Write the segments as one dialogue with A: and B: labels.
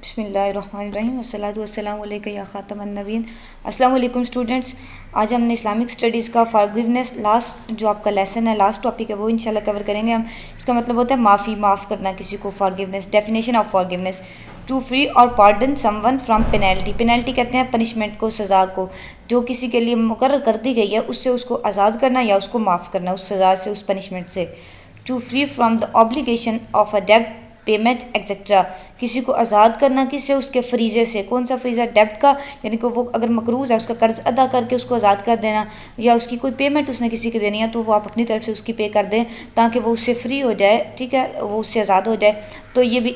A: बिस्मिल्लाहिर्रहमानिर्रहीम अस्सलातु वस्सलामु अलैका या ख़ातमन नबीन। अस्सलाम वालेकुम स्टूडेंट्स। आज हमने इस्लामिक स्टडीज़ का फॉरगिवनेस लास्ट जो आपका लेसन है, लास्ट टॉपिक है, वो इंशाल्लाह कवर करेंगे हम। इसका मतलब होता है माफ़ करना किसी को। Forgiveness, definition of forgiveness: to free और pardon someone from penalty. Penalty कहते हैं पनिशमेंट को, सज़ा को, जो किसी के लिए मुकर्रर कर दी गई है उससे उसको आज़ाद करना या उसको माफ़ करना, उस सज़ा से, उस पनिशमेंट से। To free from the obligation of a डेब्ट, पेमेंट एक्सेट्रा। किसी को आज़ाद करना किससे? उसके फरीज़े से। कौन सा फरीज़ा? डेब्ट का, यानी कि वो अगर मकरूज़ है उसका कर्ज अदा करके उसको आज़ाद कर देना, या उसकी कोई पेमेंट उसने किसी की देनी है तो वो आप अपनी तरफ से उसकी पे कर दें ताकि वो उससे फ्री हो जाए, ठीक है, वो उससे आज़ाद हो जाए। तो ये भी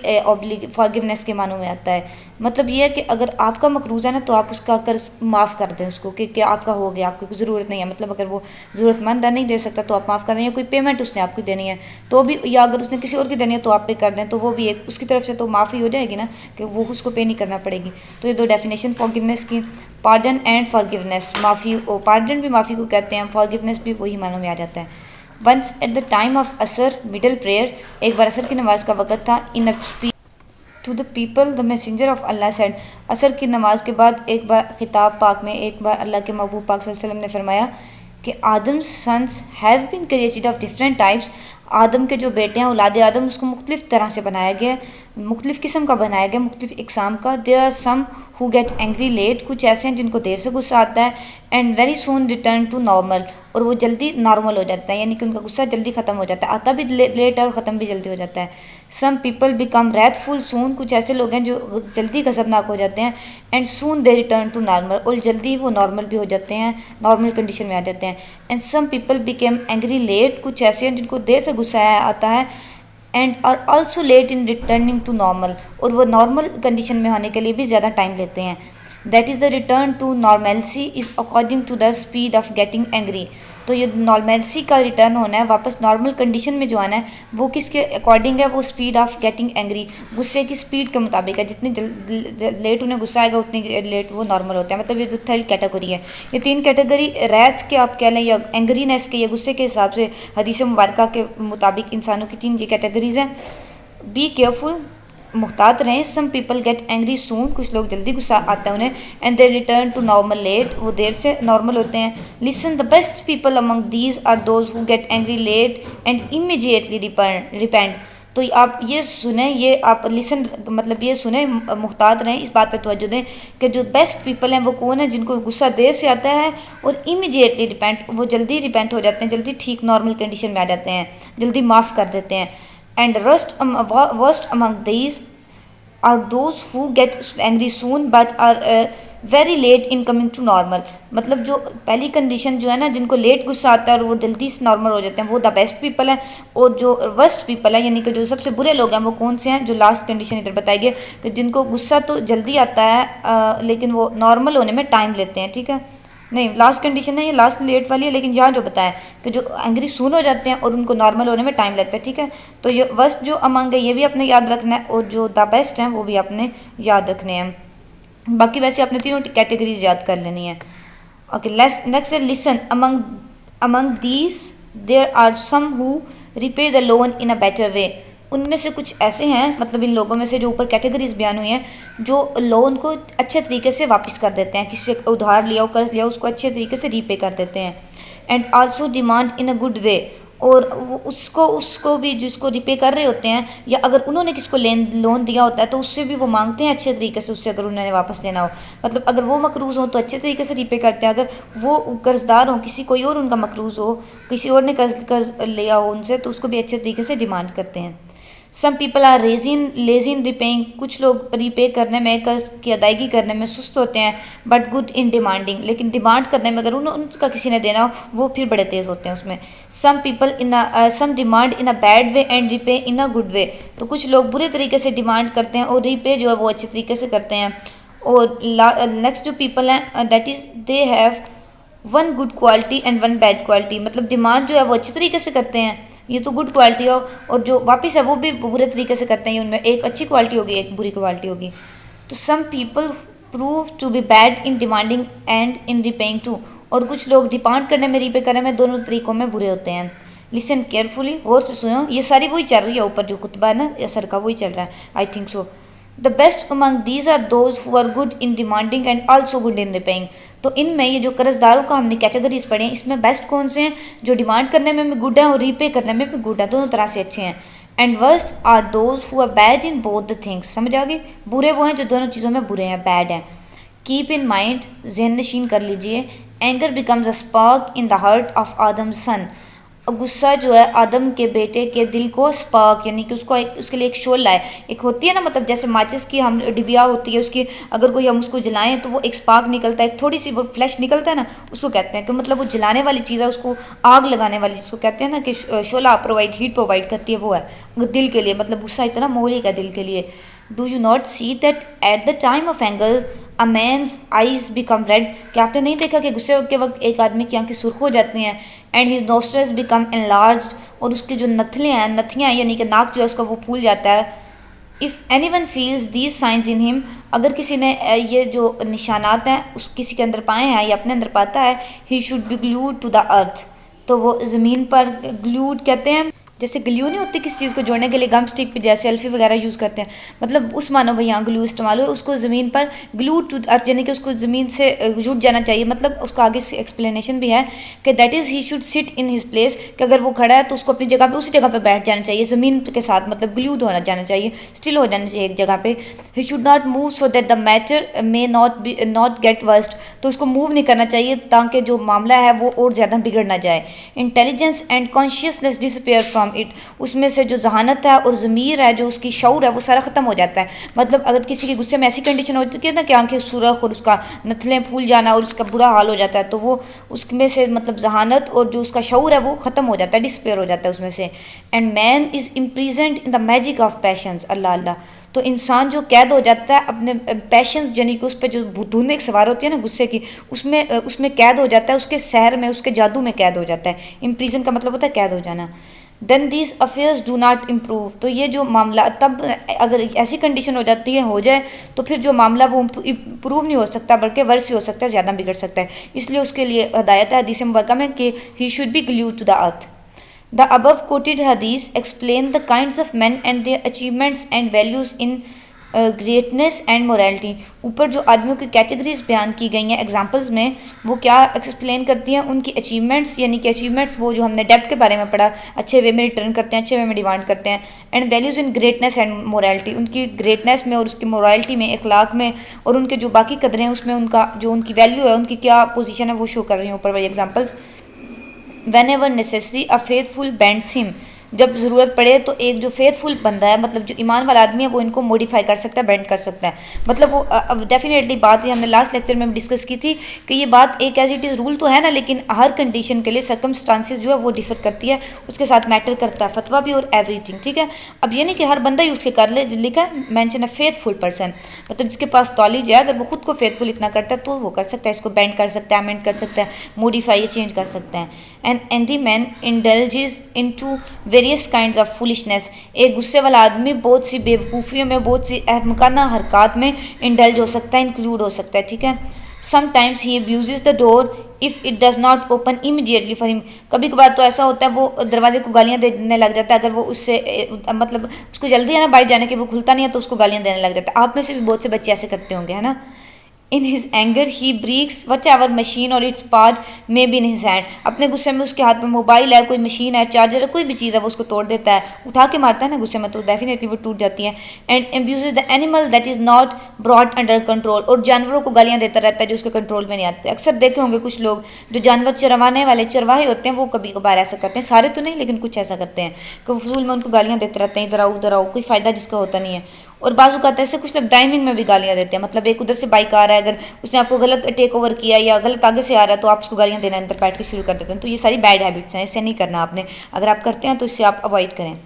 A: फॉरगिवनेस के मानों में आता है। मतलब ये है कि अगर आपका मकरूज़ है ना तो आप उसका कर्ज माफ़ कर दें उसको, कि क्या आपका हो गया, आपको ज़रूरत नहीं है। मतलब अगर वो ज़रूरतमंद है, नहीं दे सकता तो आप माफ़ कर दें, या कोई पेमेंट उसने आपकी देनी है तो भी, या अगर उसने किसी और की देनी है तो आप पे कर दें, तो वो भी एक उसकी तरफ से तो माफ़ी हो जाएगी ना, कि वो उसको पे नहीं करना पड़ेगी। तो ये दो डेफिनेशन फॉरगिवनेस की। पार्डन एंड फॉरगिवनेस, माफ़ी, पार्डन भी माफ़ी को कहते हैं, फॉरगिवनेस भी वही मानों में आ जाता है। Once at the time of असर मिडल प्रेयर, एक बार असर की नमाज का वक़्त था, in a to the people the messenger of Allah said. असर की नमाज के बाद एक बार खिताब पाक में एक बार अल्लाह के महबूब पाक सल्लल्लाहु अलैहि वसल्लम ने फरमाया कि Adam sons have been created of different types. आदम के जो बेटे हैं, औलाद आदम, उसको मुख्तलिफ़ तरह से बनाया गया, मुख्तलिफ़ किस्म का बनाया गया, मुख्तलिफ़ इकसाम का। There are some who get angry late, कुछ ऐसे हैं जिनको देर से गुस्सा आता है, and very soon return to normal, और वो जल्दी नॉर्मल हो जाता है, यानी कि उनका गुस्सा जल्दी ख़त्म हो जाता है, आता भी लेट है और ख़त्म भी जल्दी हो जाता है। सम पीपल बिकम रैथफुल सून, कुछ ऐसे लोग हैं जो जल्दी गज़बनाक हो जाते हैं, and soon they return to normal, और जल्दी वो नॉर्मल भी हो जाते हैं, नॉर्मल कंडीशन में आ जाते हैं। And some people became angry late, कुछ ऐसे हैं जिनको देर से गुस्सा आता है, and are also late in returning to normal, और वो नॉर्मल कंडीशन में होने के लिए भी ज़्यादा टाइम लेते हैं। That is the return to normalcy is according to the speed of getting angry. तो ये नॉर्मेलसी का रिटर्न होना है, वापस नॉर्मल कंडीशन में जो आना है, वो किसके अकॉर्डिंग है? वो स्पीड ऑफ गेटिंग एंग्री, गुस्से की स्पीड के मुताबिक है। जितनी लेट उन्हें गुस्सा आएगा उतनी लेट वो नॉर्मल होता है। मतलब ये जो थर्ड कैटेगरी है, ये तीन कैटेगरी रैथ के आप कह लें, या एंग्रीनेस के, या गुस्से के हिसाब से हदीस मुबारका के मुताबिक इंसानों की तीन ये कैटेगरीज हैं। बी केयरफुल, मुहतात रहें। Some people get angry soon, कुछ लोग जल्दी गुस्सा आता है उन्हें, and they return to normal late, वो देर से नॉर्मल होते हैं। Listen, the best people among these are those who get angry late and immediately repent. तो आप ये सुने, ये आप लिसन मतलब ये सुने, मुहतात रहें, इस बात पर तवज्जो दें कि जो बेस्ट पीपल हैं वो कौन है? जिनको गुस्सा देर से आता है और इमीडिएटली रिपेंट, वो जल्दी रिपेंट हो जाते हैं, जल्दी ठीक नॉर्मल कंडीशन में आ जाते हैं, जल्दी माफ़ कर देते हैं। And worst among these are those who get angry soon but are very late in coming to normal. मतलब जो पहली कंडीशन जो है ना, जिनको लेट गुस्सा आता है और वो जल्दी से नॉर्मल हो जाते हैं, वो द बेस्ट पीपल हैं। और जो वर्स्ट पीपल है, यानी कि जो सबसे बुरे लोग हैं, वो कौन से हैं? जो लास्ट कंडीशन इधर बताई गई, कि जिनको गुस्सा तो जल्दी आता है लेकिन वो नॉर्मल होने में टाइम लेते हैं, ठीक है। नहीं, लास्ट कंडीशन है ये, लास्ट लेट वाली है, लेकिन यहाँ जो बताया कि जो एंग्री सून हो जाते हैं और उनको नॉर्मल होने में टाइम लगता है, ठीक है। तो ये वर्स्ट जो अमंग है ये भी आपने याद रखना है, और जो द बेस्ट हैं वो भी आपने याद रखने हैं। बाकी वैसे आपने तीनों कैटेगरीज याद कर लेनी है। ओके, नेक्स्ट है listen, among these there are some who repay the loan in a better way. उनमें से कुछ ऐसे हैं, मतलब इन लोगों में से जो ऊपर कैटेगरीज बयान हुई हैं, जो लोन को अच्छे तरीके से वापस कर देते हैं, किसी से उधार लिया हो, कर्ज लिया हो, उसको अच्छे तरीके से रीपे कर देते हैं। And also demand in a good वे, और उसको भी जिसको रिपे कर रहे होते हैं, या अगर उन्होंने किसको लोन दिया होता है तो उससे भी वो मांगते हैं अच्छे तरीके से, उससे अगर उन्होंने वापस देना हो। मतलब अगर वो मकरूज़ हो तो अच्छे तरीके से रिपे करते हैं, अगर वो कर्जदार हो, किसी कोई और उनका मकरूज़ हो, किसी और ने कर्ज लिया हो उनसे, तो उसको भी अच्छे तरीके से डिमांड करते हैं। Some people are lazy in repaying, कुछ लोग रिपे करने में, कर्ज की अदायगी करने में सुस्त होते हैं, बट गुड इन डिमांडिंग, लेकिन डिमांड करने में अगर उनका किसी ने देना हो वो फिर बड़े तेज़ होते हैं उसमें। Some demand in a bad way and repay in a good way, तो कुछ लोग बुरे तरीके से डिमांड करते हैं और रिपे जो है वो अच्छे तरीके से करते हैं। और नेक्स्ट जो पीपल हैं, that is they have one good quality and one bad quality. मतलब डिमांड जो है वो अच्छे तरीके से करते हैं, ये तो गुड क्वालिटी हो, और जो वापस है वो भी बुरे तरीके से करते हैं, उनमें एक अच्छी क्वालिटी होगी, एक बुरी क्वालिटी होगी। तो some people prove to be bad in demanding and in repaying too, और कुछ लोग डिमांड करने में, रिपे करने में, दोनों तरीकों में बुरे होते हैं। लिसन केयरफुली, गौर से सुनो, ये सारी वही चल रही है ऊपर जो खुतबा है ना असर का, वही चल रहा है, I think so. The best among these are those who are good in demanding and also good in repaying. तो इनमें ये जो कर्जदारों का हमने कैटेगरीज पढ़े हैं, इसमें बेस्ट कौन से हैं? जो डिमांड करने में भी गुड है और रीपे करने में भी गुड है, दोनों तरह से अच्छे हैं। And worst are those who are bad in both the things. समझ आ गई? बुरे वो हैं जो दोनों चीज़ों में बुरे हैं, बैड हैं। कीप इन माइंड, ज़हन नशीन कर लीजिए, anger becomes a spark in the heart of Adam son. गुस्सा जो है आदम के बेटे के दिल को स्पार्क, यानी कि उसको एक, उसके लिए एक शोला है। एक होती है ना, मतलब जैसे माचिस की हम डिबिया होती है, उसकी अगर कोई हम उसको जलाएं तो वो एक स्पार्क निकलता है, एक थोड़ी सी वो फ्लैश निकलता है ना, उसको कहते हैं कि मतलब वो जलाने वाली चीज़ है, उसको आग लगाने वाली जिसको कहते हैं ना कि शोला प्रोवाइड, हीट प्रोवाइड करती है, वो है दिल के लिए। मतलब गुस्सा इतना मोहलिक है दिल के लिए। Do you not see that at the time of anger a man's eyes become red. क्या आपने नहीं देखा कि गुस्से के वक्त एक आदमी की आंखें सुर्ख हो जाती हैं? And his nostrils become enlarged, और उसकी जो नथलियाँ हैं, नथियाँ यानी कि नाक जो है उसका वो फूल जाता है। If any one feels these signs in him, अगर किसी ने ये जो निशानात हैं उस किसी के अंदर पाए हैं या अपने अंदर पाता है, he should be glued to the earth, तो वो ज़मीन पर, ग्लूड कहते हैं जैसे ग्लू नहीं होती किसी चीज़ को जोड़ने के लिए, गम स्टिक पे जैसे सेल्फी वगैरह यूज़ करते हैं, मतलब उस मानो भाई यहाँ ग्लू इस्तेमाल हो, उसको ज़मीन पर ग्लू टू अर्थ, यानी कि उसको ज़मीन से जुड़ जाना चाहिए। मतलब उसका आगे से एक्सप्लेनेशन भी है कि that is he should sit in his place, कि अगर वो खड़ा है तो उसको अपनी जगह पे उसी जगह पे बैठ जाना चाहिए ज़मीन के साथ, मतलब ग्लूड होना जाना चाहिए, स्टिल हो जाना चाहिए एक जगह पे। He should not move so that the matter may not gate worst, तो उसको मूव नहीं करना चाहिए ताकि जो मामला है वो और ज़्यादा बिगड़ ना जाए। Intelligence and consciousness disappear from it, उसमें से जो जहानत है और ज़मीर है, जो उसकी शऊर है, वो सारा ख़त्म हो जाता है। मतलब अगर किसी के गुस्से में ऐसी कंडीशन होती है ना कि आंखें सुरख और उसका नथलें फूल जाना और उसका बुरा हाल हो जाता है, तो वो उसमें से मतलब जहानत और जो उसका शऊर है वो ख़त्म हो जाता है, डिस्पेयर हो जाता है उसमें से। And man is imprisoned in the magic of passions, Allah Allah, तो इंसान जो कैद हो जाता है अपने पैशंस, यानी कि उस पर जो धुन एक सवार होती है ना गुस्से की, उसमें कैद हो जाता है, उसके सहर में, उसके जादू में कैद हो जाता है। इम्प्रीजन का मतलब होता है कैद हो जाना। Then these affairs do not improve, तो ये जो मामला, तब अगर ऐसी कंडीशन हो जाती है, हो जाए तो फिर जो मामला वो इम्प्रूव नहीं हो सकता, बल्कि वर्स ही हो सकता है, ज़्यादा बिगड़ सकता है। इसलिए उसके लिए हदायत है हदीस मुबारका में कि he should be glued to the earth. The above quoted hadith explain the kinds of men and their achievements and values in greatness and morality. ऊपर जो आदमियों की कैटेगरीज बयान की गई हैं एग्जांपल्स में, वो क्या एक्सप्लेन करती हैं? उनकी अचीवमेंट्स, यानी कि अचीवमेंट्स वो जो हमने डेप्थ के बारे में पढ़ा, अच्छे वे में रिटर्न करते हैं, अच्छे वे में डिमांड करते हैं। And values in greatness and morality, उनकी ग्रेटनेस में और उसकी मोरालिटी में, अखलाक में, और उनके जो बाकी कदरें हैं उसमें उनका जो उनकी वैल्यू है, उनकी क्या पोजीशन है, वो शो कर रही हैं ऊपर वाली examples. When ever necessary a faithful bands him, जब ज़रूरत पड़े तो एक जो फेथफुल बंदा है, मतलब जो ईमान वाला आदमी है, वो इनको मॉडिफाई कर सकता है, बेंड कर सकता है। मतलब वो अब डेफिनेटली बात ये हमने लास्ट लेक्चर में डिस्कस की थी कि ये बात एक एज इट इज़ रूल तो है ना, लेकिन हर कंडीशन के लिए सर्कमस्टांसिस जो है वो डिफर करती है, उसके साथ मैटर करता है फतवा भी और एवरीथिंग, ठीक है। अब ये नहीं कि हर बंदा ही उठ के कर ले, लिखा है मैंशन अ फेथफुल पर्सन, मतलब जिसके पास नॉलेज है, अगर वो खुद को फेथफुल इतना करता है तो वो कर सकता है, इसको बेंड कर सकता है, अमेंड कर सकता है, मॉडिफाई, चेंज कर सकता है। And angry man indulges into various kinds of foolishness, एक गुस्से वाला आदमी बहुत सी बेवकूफ़ियों में, बहुत सी अहमकाना हरकत में इंडल्ज हो सकता है, इंक्लूड हो सकता है, ठीक है। Sometimes he abuses the door if it does not open immediately for him, कभी कभार तो ऐसा होता है वो दरवाजे को गालियाँ देने लग जाता है, अगर वो उससे मतलब उसको जल्दी है ना बाहर जाने की, वो खुलता नहीं है तो उसको गालियाँ देने लग जाता है। आप में से भी बहुत से बच्चे ऐसे करते होंगे, है ना। In his anger he breaks whatever machine और its part may be in his hand, अपने गुस्से में उसके हाथ में मोबाइल है, कोई मशीन है, चार्जर है, कोई भी चीज़ है, वो उसको तोड़ देता है, उठा के मारता है ना गुस्से में, तो डेफिनेटली वो टूट जाती है। And abuses the animal that is not brought under control, और जानवरों को गालियाँ देता रहता है जो उसके कंट्रोल में नहीं आते। अक्सर देखे होंगे कुछ लोग जो जानवर चरवाने वाले चरवाहे होते हैं, वो कभी कभार ऐसा करते हैं, सारे तो नहीं लेकिन कुछ ऐसा करते हैं कि फजूल में उनको गालियाँ देते रहते हैं, इधर आओ उधर आओ, कोई फ़ायदा जिसका होता नहीं है। और बाजू कहते हैं ऐसे कुछ लोग ड्राइविंग में भी गालियाँ देते हैं, मतलब एक उधर से बाइक आ रहा है, अगर उसने आपको गलत टेक ओवर किया या गलत आगे से आ रहा है तो आप उसको गालियाँ देना अंदर बैठ के शुरू कर देते हैं। तो ये सारी बैड हैबिट्स हैं, इससे नहीं करना आपने, अगर आप करते हैं तो इससे आप अवॉइड करें।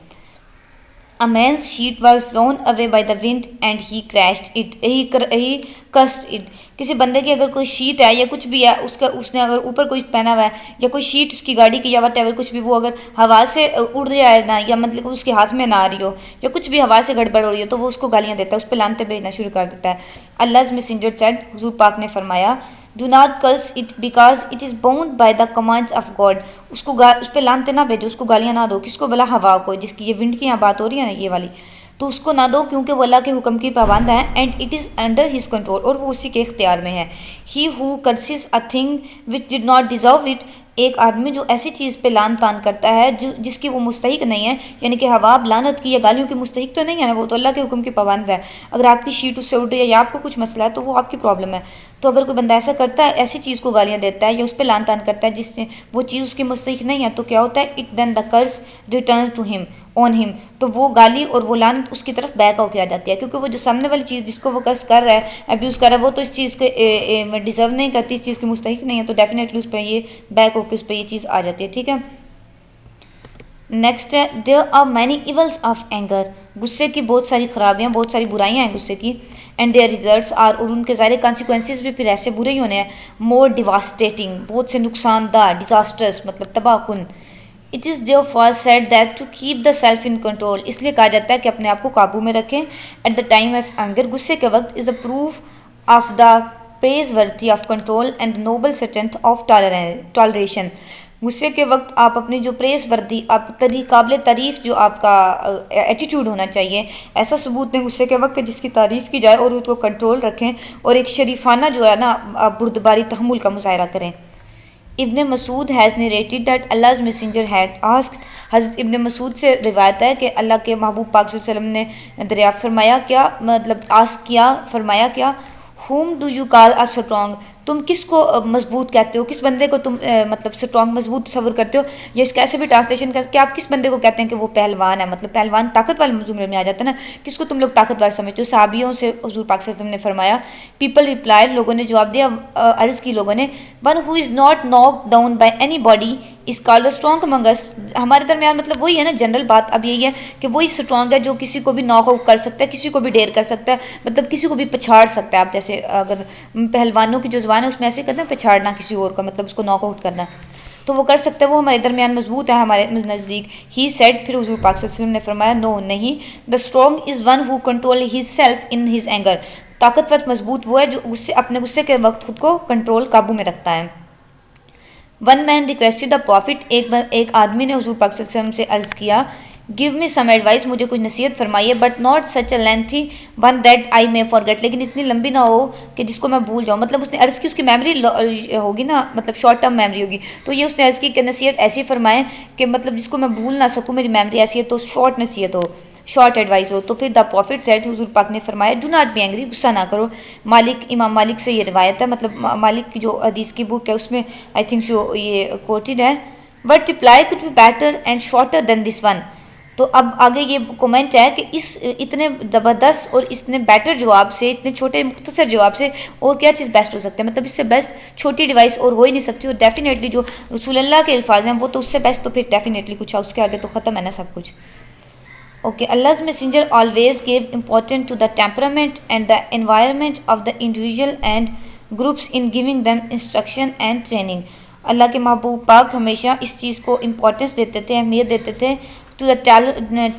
A: A man's sheet was blown away by the wind and he crashed it. He cursed it. किसी बंदे की अगर कोई शीट है या कुछ भी है, उसने अगर ऊपर कोई पहना हुआ है या कोई शीट उसकी गाड़ी की या वट एवर कुछ भी, वो अगर हवा से उड़ जाए ना, या मतलब उसके हाथ में ना आ रही हो या कुछ भी हवा से गड़बड़ हो रही हो, तो वो उसको गालियाँ देता है, उस पर लानते भेजना शुरू कर देता है। अल्लाह मैसेंजर सेड, हुजूर पाक ने फरमाया, do not curse it because it is bound by the commands of God, उस पर लानते ना भेजो, उसको गालियाँ ना दो। किसको? भला हवा को, जिसकी ये विंड की यहाँ बात हो रही है ना, ये वाली। तो उसको ना दो, क्योंकि वो अल्लाह के हुक्म की पाबंद है, and it is under his control, और वो उसी के इख्तियार में है। He who curses a thing which did not deserve it, एक आदमी जो ऐसी चीज़ पे लान तान करता है जो जिसकी वो मुस्तहिक नहीं है, यानी कि हवाब लानत की या गालियों की मुस्तहिक तो नहीं है ना, वो तो अल्लाह के हुक्म की पाबंद है। अगर आपकी शीट उससे उड़ रही है या आपको कुछ मसला है तो वो आपकी प्रॉब्लम है। तो अगर कोई बंदा ऐसा करता है, ऐसी चीज़ को गालियाँ देता है या उस पर लान तान करता है जिससे वो चीज़ उसकी मुस्तहिक नहीं है, तो क्या होता है, it then the curse return to him on him, तो वो गाली और वो लानत उसकी तरफ बैक आउट किया जाती है, क्योंकि वो जो सामने वाली चीज़ जिसको वो कर्ज कर रहा है, अब्यूज़ कर रहा है, वो तो इस चीज़ के डिजर्व नहीं करती, इस चीज़ की मुस्तहिक नहीं है, तो डेफिनेटली उस पर ये बैक होकर उस पर ये चीज़ आ जाती है। ठीक है, नेक्स्ट है, there are many evils of anger, गुस्से की बहुत सारी खराबियाँ, बहुत सारी बुराइयाँ हैं गुस्से की, एंड देयर रिजल्ट्स आर, और उनके ज़ाहिर कॉन्सिक्वेंसेस भी फिर ऐसे बुरे ही होने हैं, मोर डिवास्टेटिंग, बहुत से नुकसानदा, डिजास्टर्स मतलब तबाहकुन। It is therefore said that to keep the self in control, इसलिए कहा जाता है कि अपने आप को काबू में रखें। At the time of anger, गुस्से के वक्त, is the proof of the praiseworthy of control and noble strength of toleration, गुस्से के वक्त आप अपनी जो प्रेस वर्दी, आप काबिल तारीफ़ जो आपका एटीट्यूड होना चाहिए, ऐसा सबूत दें गुस्से के वक्त जिसकी तारीफ़ की जाए, और उसको कंट्रोल रखें, और एक शरीफाना जो है ना आप बुर्दबारी तहमुल का मुजाहरा करें। Ibn Masud has narrated that Allah's messenger had asked, Hazrat Ibn Masood से रिवायत है कि अल्लाह के महबूब पाक सल्लल्लाहु अलैहि वसल्लम ने दरियाफ़्त फरमाया, क्या मतलब आस्क किया, फरमाया क्या, whom do you call a strong, तुम किसको मजबूत कहते हो, किस बंदे को तुम मतलब स्ट्रॉन्ग मजबूत तस्वर करते हो, या इसका ऐसे भी ट्रांसलेशन करके आप किस बंदे को कहते हैं कि वो पहलवान है, मतलब पहलवान ताकत वाले जुमले में आ जाता है ना, किसको तुम लोग ताकतवर समझते हो। सहाबियों से हुजूर पाक सल्लल्लाहु अलैहि वसल्लम ने फरमाया, पीपल रिप्लाइड, लोगों ने जवाब दिया, अर्ज़ की लोगों ने, one who is not knock down by anybody is called strong among us, हमारे दरमियान मतलब वही है ना, जनरल बात अब यही है कि वही स्ट्रॉन्ग है जो किसी को भी नॉक आउट कर सकता है, किसी को भी डेर कर सकता है, मतलब किसी को भी पछाड़ सकता है। आप जैसे अगर पहलवानों की जो ज़बान है उसमें ऐसे कहते हैं पछाड़ना किसी और का, मतलब उसको नॉक आउट करना, तो वो कर सकते हैं, वो हमारे दरमियान मजबूत है हमारे नज़दीक। ही सेड, फिर हुजूर पाक सल्लल्लाहु अलैहि वसल्लम ने फरमाया, नो नहीं, the strong is one who control his self in his anger, ताकतवर मजबूत वो है जो अपने गुस्से के वक्त खुद को कंट्रोल काबू में रखता है। One man requested the profit, एक आदमी ने हुजूर पाक सल्लल्लाहु अलैहि वसल्लम से अर्ज़ किया, गिव मी सम एडवाइस, मुझे कुछ नसीहत फरमाइए, but not such a lengthy one that I may forget, लेकिन इतनी लंबी ना हो कि जिसको मैं भूल जाऊँ, मतलब उसने अर्ज़ की, उसकी मेमोरी होगी ना, मतलब शॉर्ट टर्म मेमोरी होगी, तो ये उसने अर्ज़ की कि नसीहत ऐसी फरमाएं कि मतलब जिसको मैं भूल ना सकूँ, मेरी मेमोरी ऐसी है, तो शॉर्ट नसीहत हो, शॉर्ट एडवाइस हो। तो फिर द प्रॉफिट सेड, हुजूर पाक ने फरमाया, डू नॉट बी एंग्री, गुस्सा ना करो। इमाम मालिक से ये रिवायत है, मतलब मालिक की जो हदीस की बुक है उसमें आई थिंक जो ये कोटेड है, but reply could be better and shorter than this one, तो अब आगे ये कमेंट है कि इस इतने ज़बरदस्त और इतने बेटर जवाब से, इतने छोटे मुख्तसर जवाब से और क्या चीज़ बेस्ट हो सकती है, मतलब इससे बेस्ट छोटी डिवाइस और हो ही नहीं सकती, और डेफिनेटली जो रसूलुल्लाह के अल्फाज हैं वो तो उससे बेस्ट, तो फिर डेफिनेटली कुछ उसके आगे तो ख़त्म है ना सब कुछ। Okay, Allah's messenger always gave importance to the temperament and the environment of the individual and groups in giving them instruction and training. अल्लाह के महबूब पाक हमेशा इस चीज़ को इम्पोर्टेंस देते थे, अहमियत देते थे, to the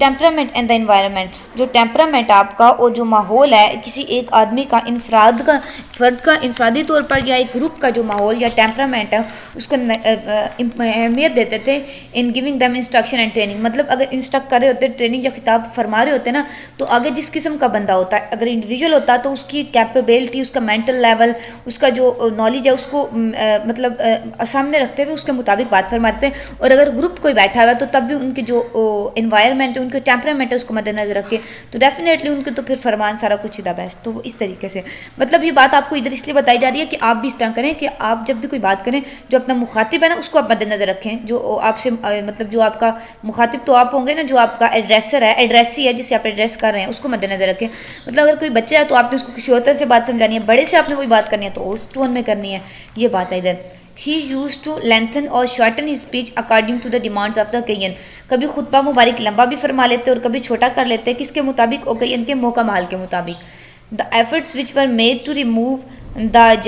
A: temperament and the environment, जो टेम्परामेंट आपका और जो माहौल है किसी एक आदमी का, फ़र्द का इनफरादी तौर पर, या एक ग्रुप का जो माहौल या टेम्परामेंट है उसको अहमियत देते थे। In giving them instruction and training, मतलब अगर इंस्ट्रक्ट कर रहे होते, ट्रेनिंग या खिताब फरमा रहे होते ना, तो आगे जिस किस्म का बंदा होता है, अगर इंडिविजुअल होता तो उसकी कैपेबिलिटी, उसका मेंटल लेवल, उसका जो नॉलेज है उसको मतलब सामने रखते हुए उसके मुताबिक बात फरमाते हैं, और अगर ग्रुप कोई बैठा हुआ है तो तब भी उनके जो इन्वायरमेंट है, उनके टेम्परामेंट है, उसको मद्देनजर रख के, तो डेफिनेटली उनके तो फिर फरमान सारा कुछ ही द बेस्ट। तो इस तरीके से मतलब ये बात आपको इधर इसलिए बताई जा रही है कि आप भी इस तरह करें कि आप जब भी कोई बात करें, जो अपना मुखातिब है ना उसको आप मद्देनजर रखें, जो आपसे मतलब जो आपका मुखातिब तो आप होंगे ना, जो आपका एड्रेसर है, एड्रेसी है जिसे आप एड्रेस कर रहे हैं, उसको मद्देनजर रखें। मतलब अगर कोई बच्चा है तो आपने उसको किसी और तरह से बात समझानी है, बड़े से आपने कोई बात करनी है तो उस टोन में करनी है, ये बात है इधर। He use to lengthen or shorten his speech according to the demands of the occasion, कभी खुतबा मुबारक लंबा भी फरमा लेते और कभी छोटा कर लेते, किसके मुताबिक, ओकेजन के मौका माल के मुताबिक। The efforts which were made to remove the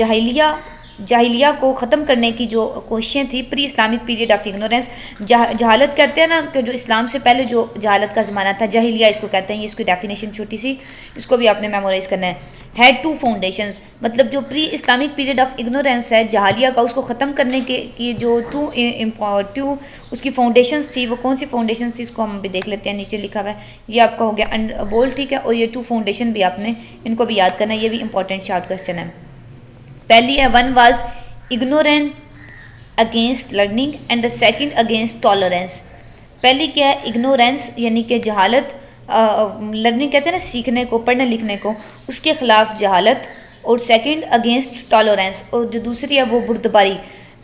A: जाहिलिया को ख़त्म करने की जो कोशिशें थी, pre Islamic period of ignorance, जहालत कहते हैं ना कि जो इस्लाम से पहले जो जहालत का ज़माना था, जाहिलिया इसको कहते हैं, ये इसकी डेफिनेशन छोटी सी, इसको भी आपने मेमोराइज़ करना है। हैड टू फाउंडेशंस, मतलब जो pre Islamic period of ignorance है जहालिया का, उसको ख़त्म करने के की जो टू उसकी फाउंडेशंस थी, वो कौन सी फाउंडेशंस थी इसको हम भी देख लेते हैं। नीचे लिखा हुआ है, ये आपका हो गया बोल्ड, ठीक है। और ये 2 फाउंडेशन भी आपने इनको भी याद करना है, ये भी इंपॉर्टेंट शॉर्ट क्वेश्चन है। पहली है 1 was ignorant against learning and the second against tolerance. पहली क्या है, इग्नोरेंस यानी कि जहालत, लर्निंग कहते हैं ना सीखने को, पढ़ने लिखने को, उसके खिलाफ जहालत, और सेकंड अगेंस्ट टॉलरेंस, और जो दूसरी है वो बुर्दबारी।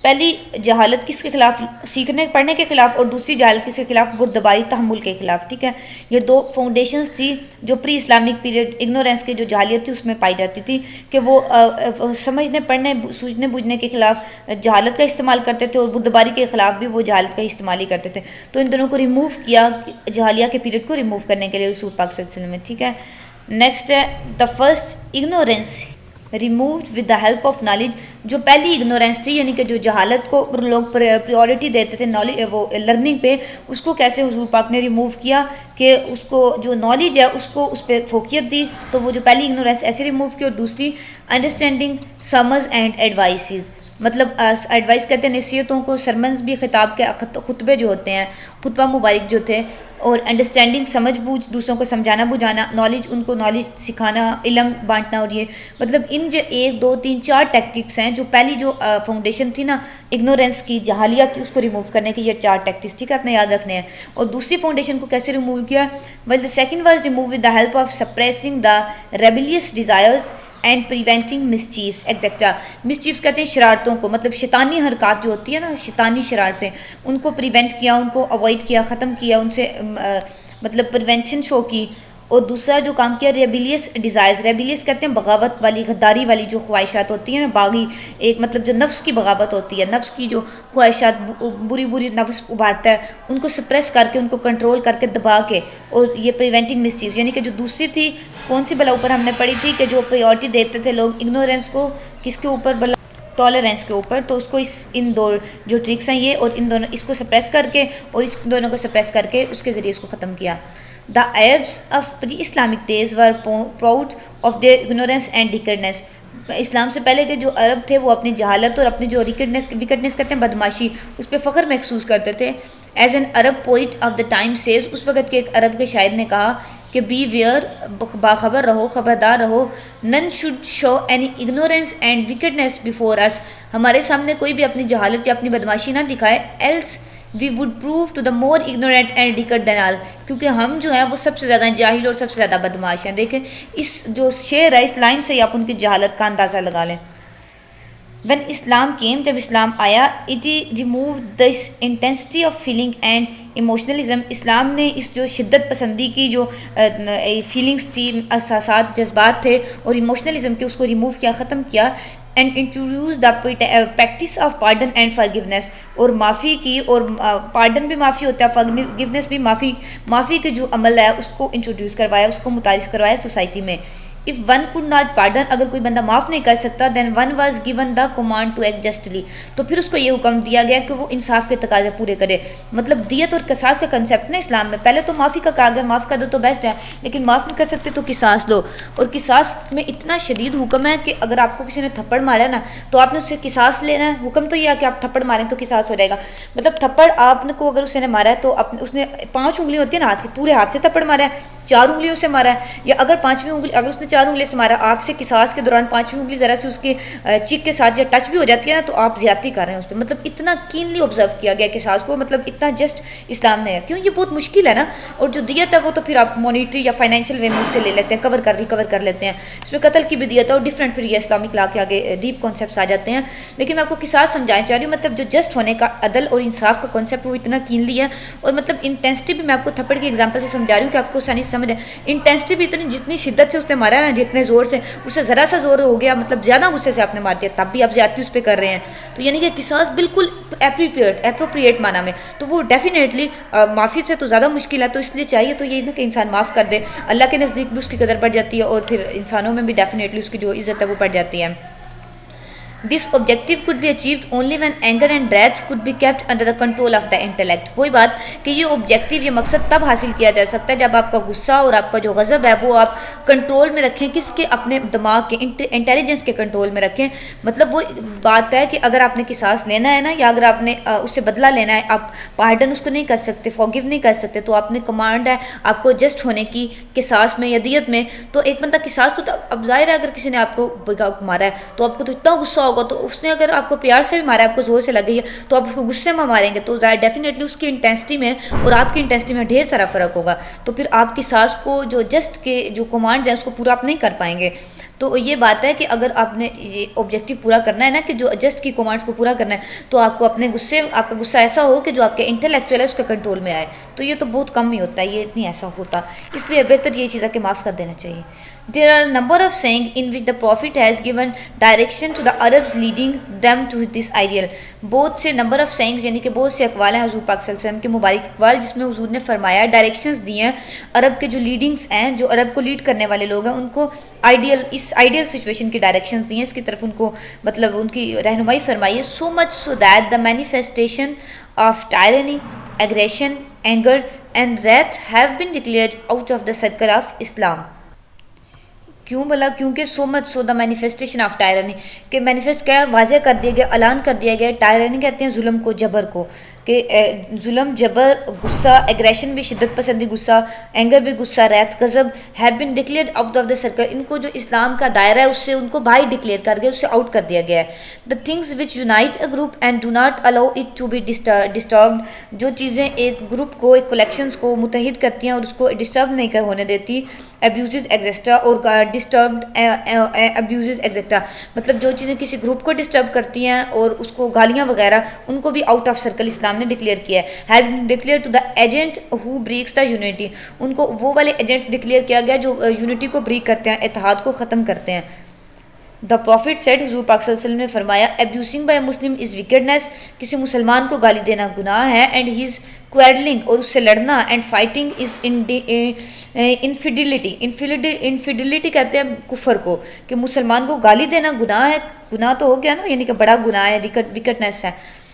A: पहली जहालत किसके खिलाफ, सीखने पढ़ने के खिलाफ, और दूसरी जहालत किसके खिलाफ, बुर्दबारी तहम्मुल के खिलाफ, ठीक है। ये 2 फाउंडेशंस थी जो प्री इस्लामिक पीरियड इग्नोरेंस की जो जहालियत थी उसमें पाई जाती थी, कि वो समझने पढ़ने सूझने बूझने के खिलाफ जहालत का इस्तेमाल करते थे, और बुर्दबारी के खिलाफ भी वो जहालत का इस्तेमाल ही करते थे। तो इन दोनों को रिमूव किया, जहालिया के पीरियड को रिमूव करने के लिए रसूल पाक सल्लल्लाहु अलैहि वसल्लम में, ठीक है। नेक्स्ट है the first ignorance removed with the help of knowledge. जो पहली इग्नोरेंस थी यानी कि जो जहालत को लोग प्रायोरिटी देते थे नॉलेज वो लर्निंग पे, उसको कैसे हुजूर पाक ने रिमूव किया कि उसको जो नॉलेज है उसको उस पर फोकियत दी। तो वो जो पहली इग्नोरेंस ऐसे रिमूव की, और दूसरी अंडरस्टैंडिंग समझ एंड एडवाइसेस, मतलब एडवाइस कहते हैं नसीहतों को, सरमन्स भी खिताब के खुतबे जो होते हैं, खुतबा मुबारक जो थे, और अंडरस्टैंडिंग समझ बूझ, दूसरों को समझाना बुझाना, नॉलेज उनको नॉलेज सिखाना, इल्म बांटना, और ये मतलब इन जो 1 2 3 4 टैक्टिक्स हैं। जो पहली जो फाउंडेशन थी ना इग्नोरेंस की, जहालिया की, उसको रिमूव करने की ये 4 टैक्टिक्स, ठीक है, आपने याद रखने हैं। और दूसरी फाउंडेशन को कैसे रिमूव किया, well the second was remove with the help of suppressing the rebellious desires and preventing मिसचीव्स एक्सेट्रा। मिसचीव्स कहते हैं शरारतों को, मतलब शैतानी हरकत जो होती है ना, शैतानी शरारतें, उनको प्रिवेंट किया, उनको अवॉइड किया, ख़त्म किया, उनसे मतलब प्रिवेंशन शो की। और दूसरा जो काम किया, रेबिलियस डिज़ायर्स, रेबिलियस कहते हैं बगावत वाली, गद्दारी वाली जो ख्वाहिशात होती हैं ना, बागी एक मतलब जो नफ्स की बगावत होती है, नफ्स की जो ख्वाहिशात बुरी बुरी नफ्स उभारता है, उनको सप्रेस करके, उनको कंट्रोल करके, दबा के, और ये प्रिवेंटिंग मिसचीव। यानी कि जो दूसरी थी कौन सी भला ऊपर हमने पढ़ी थी कि जो प्रायोरिटी देते थे लोग इग्नोरेंस को, किसके ऊपर भला, टॉलरेंस के ऊपर। तो उसको इन 2 जो ट्रिक्स हैं ये, और इन दोनों इसको सप्रेस करके और इस दोनों को सप्रेस करके उसके ज़रिए इसको ख़त्म किया। The Arabs of pre Islamic days were proud of their ignorance and wickedness. इस्लाम से पहले के जो अरब थे वो अपनी जहालत और अपनी जो विकेडनेस कहते हैं बदमाशी, उस पर फ़ख्र महसूस करते थे। As an Arab poet of the time says, उस वक़्त के एक अरब के शायर ने कहा कि बी वेयर, बाखबर रहो, खबरदार रहो, none should show any ignorance and wickedness before us. हमारे सामने कोई भी अपनी जहालत या अपनी बदमाशी ना दिखाए, else we would prove to the more ignorant and wicked than all, क्योंकि हम जो हैं वो सबसे ज़्यादा जाहिल और सबसे ज़्यादा बदमाश हैं। देखें इस जो शेर है, इस लाइन से ही आप उनकी जहालत का अंदाज़ा लगा लें। When Islam came, जब इस्लाम आया, it removed this intensity of feeling and इमोशनलिज्म, इस्लाम ने इस जो शिद्दत पसंदी की जो फीलिंग्स थी, एहसासात, जज्बात थे और इमोशनलिज्म के, उसको रिमूव किया, ख़त्म किया। And introduce the practice of pardon and forgiveness, और माफ़ी की, और पार्डन भी माफ़ी होता है, फॉरगिवनेस भी माफ़ी के जो अमल है उसको इंट्रोड्यूस करवाया, उसको मुतारिफ करवाया सोसाइटी में। If one could not pardon, अगर कोई बंदा माफ़ नहीं कर सकता, then one was given the command to act justly, तो फिर उसको ये हुक्म दिया गया कि वो इंसाफ के तकाजे पूरे करे। मतलब दियत और किसास का कंसेप्ट ना इस्लाम में, पहले तो माफ़ी का कहा गया, माफ़ कर दो तो बेस्ट है, लेकिन माफ़ नहीं कर सकते तो किसास लो। और किसास में इतना शदीद हुक्म है कि अगर आपको किसी ने थप्पड़ मारा ना तो आपने उससे किसास लेना है। हुक्म तो यह है कि आप थप्पड़ मारें तो किसास हो जाएगा। मतलब थप्पड़ आपने को अगर उसने मारा है तो उसने 5 उंगली होती है ना हाथ की, पूरे हाथ से थप्पड़ मारा है, 4 उंगलियों से मारा है, या अगर 5वीं उंगली, अगर उसने 4 उंगली से मारा, आपसे किसास के दौरान 5वीं उंगली ज़रा से उसके चिक के साथ या टच भी हो जाती है ना तो आप ज़्यादती कर रहे हैं उस पर। मतलब इतना कीनली ऑब्जर्व किया गया किसास को, मतलब इतना जस्ट इस्लाम ने है। क्यों, ये बहुत मुश्किल है ना। और जो दियत है वो तो फिर आप मॉनिटरी या फाइनेंशियल वे में उससे ले लेते हैं, रिकवर कर लेते हैं। इसमें कत्ल की भी दियत है और डिफरेंट, फिर ये इस्लामिक लॉ के आगे डीप कॉन्सेप्ट आ जाते हैं। लेकिन मैं आपको किसास समझाना चाह रही हूँ, मतलब जो जस्ट होने का, अदल और इंसाफ का कॉन्सेप्ट वो इतना कीनली है। और मतलब इंटेंसिटी भी मैं आपको थप्पड़ की एग्जाम्पल से समझा रही हूँ कि आपको आसानी से समझ है। इंटेंसिटी भी इतनी, जितनी शिद्दत से उसने मारा है ना, जितने ज़ोर से, उससे ज़रा सा जोर हो गया, मतलब ज़्यादा गुस्से से आपने मार दिया, तब भी आप ज़्यादती उस पर कर रहे हैं। तो यानी कि किसास बिल्कुल एप्रोप्रिएट माना में, तो वो डेफिनेटली माफ़ी से तो ज़्यादा मुश्किल है। तो इसलिए चाहिए तो ये ना कि इंसान माफ़ कर दे, अल्लाह के नज़दीक भी उसकी कदर बढ़ जाती है और फिर इंसानों में भी डेफिनेटली उसकी जो इज़्ज़त है वो बढ़ जाती है। This objective could be achieved only when anger and Wraith could be kept under the control of the intellect. वही बात कि ये ऑब्जेक्टिव, ये मकसद तब हासिल किया जा सकता है जब आपका गुस्सा और आपका जो गज़ब है वो आप कंट्रोल में रखें, किसके, अपने दिमाग के, इंटेलिजेंस के कंट्रोल में रखें। मतलब वो बात है कि अगर आपने किसास लेना है ना, या अगर आपने उससे बदला लेना है, आप पार्डन उसको नहीं कर सकते, फॉरगिव नहीं कर सकते, तो आपने कमांड है आपको जस्ट होने की किसास में या दियत में। तो एक बंदा किसास तो अब जाहिर है अगर किसी ने आपको मारा है तो आपको तो इतना गुस्सा होगा, तो उसने अगर आपको प्यार से भी मारा है, आपको जोर से लग गई है, तो आप उसको गुस्से में मारेंगे तो डेफिनेटली उसकी इंटेंसिटी में और आपकी इंटेंसिटी में ढेर सारा फर्क होगा। तो फिर आप किसास को जो जस्ट के जो कमांड है उसको पूरा आप नहीं कर पाएंगे। तो ये बात है कि अगर आपने ये ऑब्जेक्टिव पूरा करना है ना, कि जो जस्ट की कमांड्स को पूरा करना है, तो आपको अपने गुस्से, आपका गुस्सा ऐसा हो कि जो आपके इंटेलेक्चुअल है उसके कंट्रोल में आए। तो ये तो बहुत कम ही होता है, ये इतनी ऐसा होता, इसलिए बेहतर ये चीज़ है कि माफ़ कर देना चाहिए। There are a number of sayings in which the Prophet has given direction to the Arabs leading them to this ideal। बहुत से नंबर ऑफ sayings यानी कि बहुत से अकवाल हैं हुजूर पाक सल्लल्लाहु अलैहि वसल्लम के मुबारक अकवाल, जिसमें हुजूर ने फरमाया, डायरेक्शंस दिए हैं अरब के जो लीडिंग्स हैं, जो अरब को लीड करने वाले लोग हैं, उनको इस आइडियल सिचुएशन की डायरेक्शंस दी हैं, इसकी तरफ उनको मतलब उनकी रहनुमाई फरमाई है। So much so that the manifestation of tyranny, aggression, anger and wrath have been declared out of the circle of Islam. क्यों बोला? क्योंकि so much so the manifestation of tyranny, कि मैनिफेस्ट क्या वाज़े कर दिया गया, ऐलान कर दिया गया। टायरनी कहते हैं जुल्म को, जबर को, कि जुल्म, जबर, गुस्सा, एग्रेशन भी शिद्दत पसंदी गुस्सा, एंगर भी गुस्सा, रैत, गज़ब, have been declared out of the circle, इनको जो इस्लाम का दायरा है उससे उनको बाहर डिक्लेयर कर गया, उससे आउट कर दिया गया है। The things which unite a group and do not allow it to be disturbed, जो चीज़ें एक ग्रुप को, एक कलेक्शंस को मुतहिद करती हैं और उसको डिस्टर्ब नहीं कर होने देती, एब्यूज़ एक्सेट्रा, और डिस्टर्ब्ड अब्यूज़ एक्सेट्रा, मतलब जो चीज़ें किसी ग्रुप को डिस्टर्ब करती हैं और उसको गालियाँ वगैरह, उनको भी आउट ऑफ सर्कल इस्लाम ने डिक्लेयर किया है। Have declare to the agent who breaks the unity, उनको वो वाले एजेंट्स डिक्लेयर किया गया जो यूनिटी को ब्रेक करते हैं, इत्तेहाद को ख़त्म करते हैं। द प्रॉफिट सेड, हुजूर पाक सल्लल्लाहु अलैहि वसल्लम ने फरमाया, abusing bye Muslim is wickedness, किसी मुसलमान को गाली देना गुनाह है, एंड ही इज़ क्वेरलिंग, और उससे लड़ना, and fighting is infidelity, infidelity कहते हैं कुफर को, कि मुसलमान को गाली देना गुनाह है, गुनाह तो हो गया ना, यानी कि बड़ा गुनाह है, विकेटनेस है,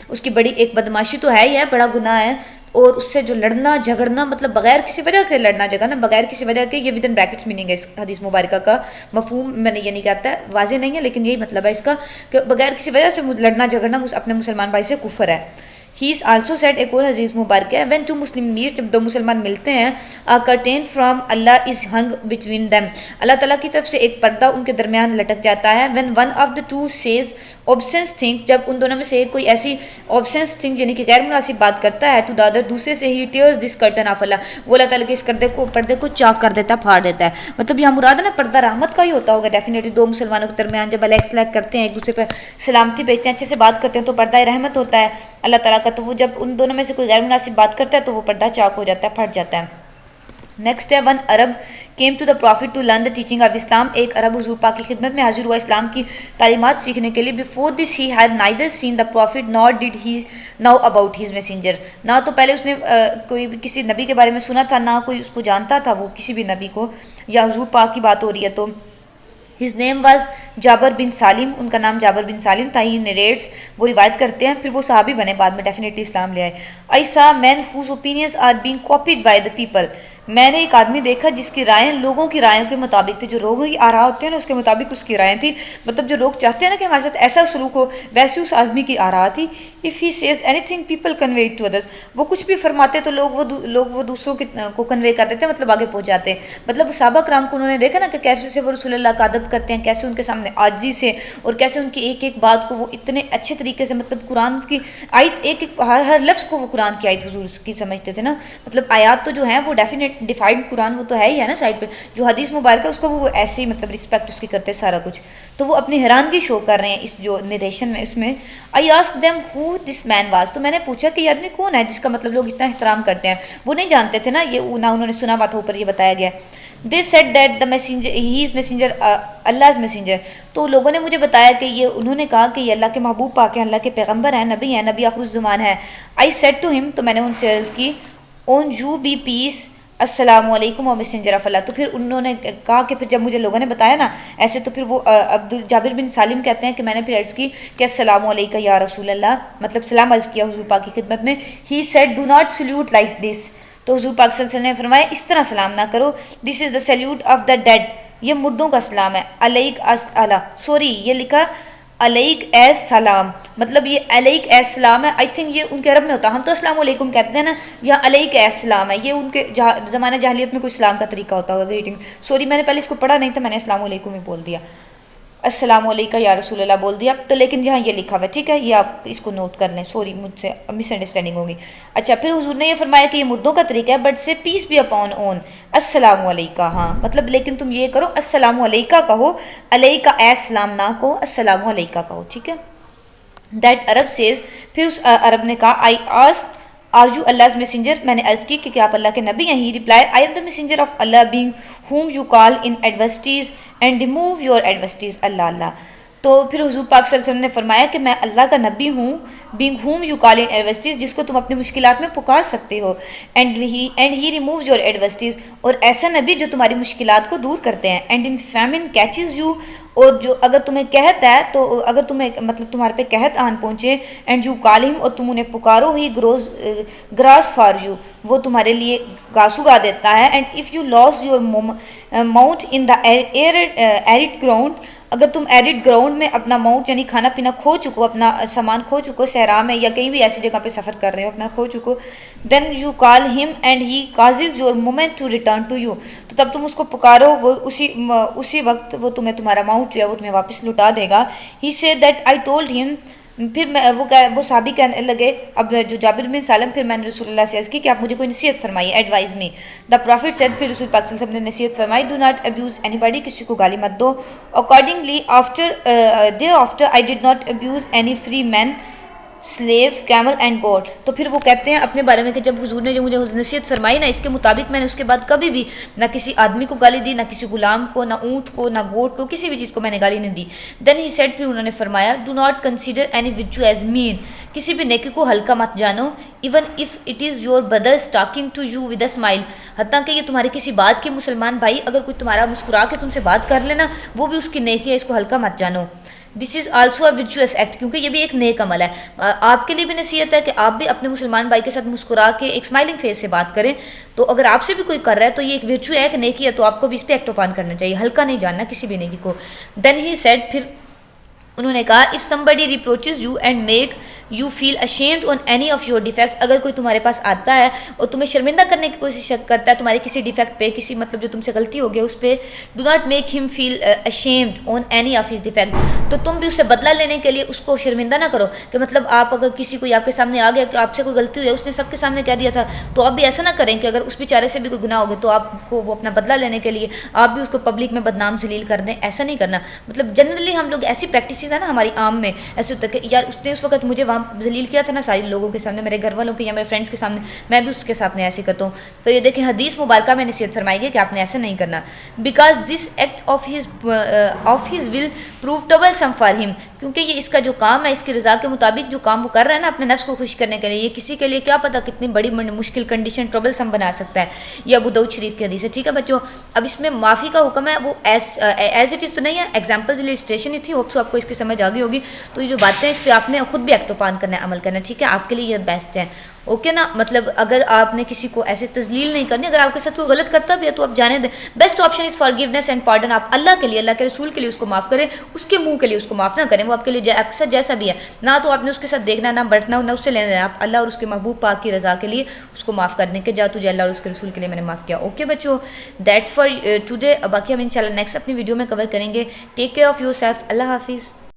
A: उसकी बड़ी एक बदमाशी तो है ही है, बड़ा गुनाह है। और उससे जो लड़ना झगड़ना, मतलब बगैर किसी वजह के लड़ना झगड़ना, बगैर किसी वजह के, ये विद इन ब्रैकेट्स मीनिंग है इस हदीस मुबारक का मफहूम, मैंने ये नहीं कहता है, वाजे नहीं है, लेकिन यही मतलब है इसका कि बगैर किसी वजह से लड़ना झगड़ना अपने मुसलमान भाई से कुफर है। ही इज़ आल्सो सेट, एक और हदीस मुबारक है, व्हेन टू मुस्लिम मीट, जब दो मुसलमान मिलते हैं, a curtain from Allah is hung between them, Allah ताला की तरफ से एक पर्दा उनके दरमियान लटक जाता है। When one of the two says absence things, जब उन दोनों में से एक कोई ऐसी ऑब्सेंस थिंग्स यानी कि गैर मुनासिब बात करता है, टू द अदर, दूसरे से, ही टीयर्स दिस कर्टन ऑफ अल्लाह, वो अल्लाह ताला के इस पर्दे को चाक कर देता है, फाड़ देता है। मतलब यहाँ मुराद है ना, पर्दा रहमत का ही होता होगा डेफिनेटली। दो मुसलमानों के दरमियान जब अलग सलग करते हैं, एक दूसरे पर सलामती भेजते हैं, अच्छे से बात करते हैं, तो पर्दा रहमत होता है अल्लाह ताला का। तो वो जब उन दोनों में से कोई गैर मुनासिब बात करता है तो वो पर्दा चाक हो जाता है, फट जाता है। नेक्स्ट है, one Arab came to the prophet to learn the teaching of Islam, एक अरब हुजूर पाक की खिदमत में हाजिर हुआ इस्लाम की तालीमात सीखने के लिए। Before this he had neither seen the profit not did he now about his messenger, ना तो पहले उसने कोई किसी नबी के बारे में सुना था, ना कोई उसको जानता था, वो किसी भी नबी को, या हुजूर पाक की बात हो रही है तो। हिज नेम वाज जाबर बिन सालिम, उनका नाम जाबर बिन सालिम था। ही नरेट्स, वो रिवायत करते हैं, फिर वो सहाबी बने, बाद में डेफिनेटली इस्लाम ले आए। I saw man whose opinions are being copied by the people, मैंने एक आदमी देखा जिसकी रायें लोगों की रायों के मुताबिक थी, जो लोगों की आरा होते हैं ना उसके मुताबिक उसकी रायें थी। मतलब जो लोग चाहते हैं ना कि हमारे साथ ऐसा सलूक हो, वैसे उस आदमी की आरा थी। If he says anything people convey it to others, वो कुछ भी फरमाते तो लोग वो दूसरों को कन्वे कर देते, मतलब आगे पहुँच जाते। मतलब सहाबा कराम को उन्होंने देखा ना कि कैसे से वो रसूलुल्लाह का अदब करते हैं, कैसे उनके सामने आजी से, और कैसे उनकी एक एक बात को वो इतने अच्छे तरीके से, मतलब कुरान की आयत एक एक हर लफ्ज़ को वो कुरान की आयत हुजूर की समझते थे ना। मतलब आयात तो जो है वो डेफिनेट डिफाइंड कुरान वो तो है ही है ना साइड पे, जो हदीस मुबारक है उसको वो ऐसे ही मतलब रिस्पेक्ट उसकी करते हैं सारा कुछ। तो वो अपनी हैरानगी शो कर रहे हैं इस जो नरेशन में। इसमें I asked them who this man was, तो मैंने पूछा कि ये आदमी कौन है जिसका मतलब लोग इतना एहतराम करते हैं। वो नहीं जानते थे ना, ये ना उन्होंने सुना हुआ था, ऊपर ये बताया गया। They said that the messenger he is messenger, Allah messenger, तो लोगों ने मुझे बताया कि ये, उन्होंने कहा कि ये अल्लाह के महबूब पाक हैं, अल्लाह के पैगम्बर हैं, नबी हैं, नबी आखिरुज़्ज़मान है। आई सेड टू हिम, तो मैंने उनसे अर्ज़ की, ऑन यू बी पीस, अस्सलामु अलैकुम व मैसेंजर ऑफ अल्लाह। तो फिर उन्होंने कहा कि फिर जब मुझे लोगों ने बताया ना ऐसे, तो फिर वो अब्दुल जाबिर बिन सालिम कहते हैं कि मैंने फिर अर्ज़ की कि अस्सलामु अलैका या रसूल अल्लाह, मतलब सलाम अर्ज़ किया हुज़ूर पाक की खिदमत में। He said do not salute like this, तो हुज़ूर पाक सल्लल्लाहु अलैहि वसल्लम ने फरमाया इस तरह सलाम ना करो, this is the solute of the dead, ये मुर्दों का सलाम है। अलैक अस्सलाम, सॉरी ये लिखा अलैक एस सलाम, मतलब ये अलैक एस सलाम है। आई थिंक ये उनके अरब में होता है, हम तो अस्सलाम वालेकुम कहते हैं ना, या अलैक एस सलाम है, ये उनके ज़माना जाहिलियत में कोई सलाम का तरीका होता होगा, ग्रीटिंग। सॉरी मैंने पहले इसको पढ़ा नहीं था, मैंने अस्सलाम वालेकुम ही बोल दिया, अस्सलामु अलैका या रसूल अल्लाह बोल दिया। तो लेकिन जहाँ ये लिखा हुआ है, ठीक है, ये आप इसको नोट कर लें, सॉरी मुझसे मिसअंडरस्टैंडिंग होगी। अच्छा, फिर हुजूर ने ये फरमाया कि ये मुर्दों का तरीका है, बट से पीस बी अपॉन ओन अस्सलामु अलैका, हाँ मतलब लेकिन तुम ये करो अस्सलामु अलैका कहो, अलैका एस सलाम ना कहो, अस्सलामु अलैका कहो, ठीक है। दैट अरब सेज, फिर उस अरब ने कहा I asked are you Allah messenger, मैंने अर्ज़ की कि क्या आप अल्लाह के नबी हैं। He reply I am the messenger of Allah being whom you call in adversities and remove your adversities, Allah Allah. तो फिर हुजूर पाक सल्लल्लाहु अलैहि वसल्लम ने फरमाया कि मैं अल्लाह का नबी हूँ, being whom you call in adversities, जिसको तुम अपनी मुश्किलात में पुकार सकते हो, and he remove your adversities, और ऐसा नबी जो तुम्हारी मुश्किलात को दूर करते हैं। And in famine caches you, और जो अगर तुम्हें कहत है, तो अगर तुम्हें मतलब तुम्हारे पे कहत आन पहुँचे, एंड यू कॉल हिम, और तुम उन्हें पुकारो, ही ग्रास फॉर यू, वो तुम्हारे लिए घास उगा देता है। And if you loss your mount in the arid ground, अगर तुम एरिड ग्राउंड में अपना माउंट यानी खाना पीना खो चुको, अपना सामान खो चुको, सहरा में या कहीं भी ऐसी जगह पे सफ़र कर रहे हो, अपना खो चुको, then you call him and he causes your moment to return to you, तो तब तुम उसको पुकारो, वो उसी वक्त वो तुम्हें तुम्हारा माउंट जो है वो तुम्हें वापस लुटा देगा। He said that I told him, फिर मैं वो साहबी कहने लगे, अब जो जाबिर बिन सालिम, फिर मैंने रसूलुल्लाह से अर्ज़ की कि आप मुझे कोई नसीहत फरमाइए, advice me. The profit said, फिर रसूल पाक सल्लल्लाहु अलैहि वसल्लम ने नसीहत फरमाई, डू नॉट अब्यूज़ एनीबॉडी, किसी को गाली मत दो। Accordingly after I did not abuse any free man, slave, camel and goat. तो फिर वो कहते हैं अपने बारे में कि जब हुजूर ने जो मुझे नसीहत फरमाई ना, इसके मुताबिक मैंने उसके बाद कभी भी ना किसी आदमी को गाली दी, ना किसी गुलाम को, ना ऊँट को, ना गोट को, किसी भी चीज़ को मैंने गाली नहीं दी। देन ही सेड, फिर उन्होंने फरमाया, डू नॉट कंसीडर एनी विचू एज मीन, किसी भी नेकी को हल्का मत जानो, even if it is your brothers talking to you with a smile, हत्ता कि ये तुम्हारे किसी बात के मुसलमान भाई अगर कोई तुम्हारा मुस्कुरा के तुमसे बात कर लेना, वो भी उसकी नेकी है, इसको हल्का मत जानो। This is also a virtuous act, क्योंकि ये भी एक नेक अमल है। आपके लिए भी नसीहत है कि आप भी अपने मुसलमान भाई के साथ मुस्कुरा के एक स्माइलिंग फेस से बात करें। तो अगर आपसे भी कोई कर रहा है तो ये एक विर्चु है, एक नेकी है, तो आपको भी इस पर एक्ट ऑन करना चाहिए, हल्का नहीं जानना किसी भी नेकी को। देन ही सेड, फिर उन्होंने कहा, if somebody reproaches you and make you feel ashamed on any of your defects, अगर कोई तुम्हारे पास आता है और तुम्हें शर्मिंदा करने की कोशिश करता है तुम्हारे किसी डिफेक्ट पे, किसी मतलब जो तुमसे गलती हो गई उस पर, do not make him feel ashamed on any of his defect, तो तुम भी उससे बदला लेने के लिए उसको शर्मिंदा ना करो। कि मतलब आप अगर किसी कोई आपके सामने आ गया कि आपसे कोई गलती हुई है, उसने सबके सामने कह दिया था, तो आप भी ऐसा ना करें कि अगर उस बेचारे से भी कोई गुनाह हो गया तो आपको वो अपना बदला लेने के लिए आप भी उसको पब्लिक में बदनाम जलील कर दें, ऐसा नहीं करना। मतलब जनरली हम लोग ऐसी प्रैक्टिस है ना हमारी आम में, ऐसे होता है कि यार उसने उस वक्त मुझे वहाँ जलील किया था ना सारे लोगों के सामने, मेरे घर वालों के या मेरे फ्रेंड्स के सामने, मैं भी उसके सामने ऐसे करता हूँ। तो ये देखें हदीस मुबारका में नसीहत फरमाई गई कि आपने ऐसा नहीं करना। Because this act of his will prove troublesome for him, क्योंकि ये इसका जो काम है, इसकी रज़ा के मुताबिक जो काम वो कर रहा है ना अपने नफ्स को खुश करने के लिए, ये किसी के लिए क्या पता कितनी बड़ी मुश्किल कंडीशन ट्रबल सम बना सकता है। ये अबू दाऊद शरीफ की हदीस है, ठीक है बच्चों। अब इसमें माफ़ी का हुक्म है, वो एज इट इज़ तो नहीं है, एग्जाम्पल इलस्ट्रेशन ही थी, होप सो आपको इसकी समझ आ गई होगी। तो ये जो बातें हैं इस पर आपने खुद भी एक्ट ऑन करना है, अमल करना है, ठीक है, आपके लिए ये बेस्ट है, ओके ना। मतलब अगर आपने किसी को ऐसे तजलील नहीं करनी, अगर आपके साथ कोई गलत करता भी है तो आप जाने दें। Best option is forgiveness and pardon, आप अल्लाह के लिए, अल्लाह के रसूल के लिए उसको माफ़ करें, उसके मुंह के लिए उसको माफ़ ना करें, वो आपके लिए आपके साथ जैसा भी है ना, तो आपने उसके साथ देखना ना बढ़ना ना उससे लेना, आप अल्लाह और उसके महबूब पाक की रज़ा के लिए उसको माफ़ कर दें कि जा तुझे अल्लाह और उसके रसूल के लिए मैंने माफ़ किया। ओके बच्चों, दैट्स फॉर टुडे। बाकी हम इंशाल्लाह नेक्स्ट अपनी वीडियो में कवर करेंगे। Take care of yourself, Allah हाफिज़।